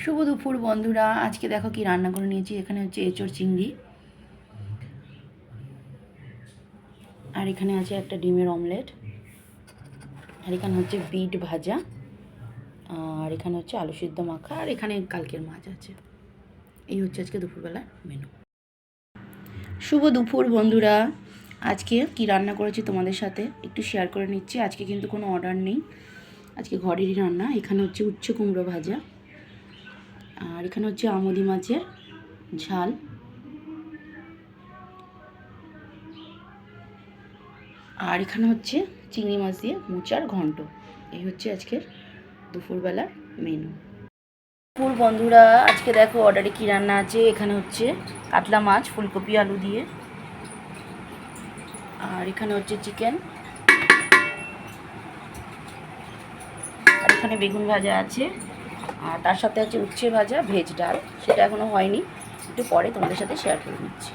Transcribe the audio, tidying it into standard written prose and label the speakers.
Speaker 1: শুভ দুপুর বন্ধুরা। আজকে দেখো কি রান্না করে নিয়েছি। এখানে হচ্ছে এঁচোড় চিংড়ি, আর এখানে আছে একটা ডিমের অমলেট, আর এখানে হচ্ছে বিট ভাজা, আর এখানে হচ্ছে আলু সিদ্ধ মাখা, আর এখানে কালকের মাছ আছে। এই হচ্ছে আজকে দুপুরবেলার মেনু। শুভ দুপুর বন্ধুরা। আজকে কি রান্না করেছি তোমাদের সাথে একটু শেয়ার করে নিচ্ছি। আজকে কিন্তু কোনো অর্ডার নেই, আজকে ঘরেরই রান্না। এখানে হচ্ছে উচ্ছে কুমড়ো ভাজা, আর এখানে হচ্ছে আমুদি মাছের ঝাল, আর এখানে হচ্ছে চিংড়ি মাছ দিয়ে মোচার ঘন্ট। এই হচ্ছে আজকের দুপুরবেলার মেনু। দুপুর বন্ধুরা, আজকে দেখো অর্ডারে কি রান্না আছে। এখানে হচ্ছে কাতলা মাছ ফুলকপি আলু দিয়ে, আর এখানে হচ্ছে চিকেন, আর এখানে বেগুন ভাজা আছে, আর তার সাথে আছে উচ্ছে ভাজা, ভেজ ডাল। সেটা এখনও হয়নি, একটু পরে তোমাদের সাথে শেয়ার করে নিচ্ছি।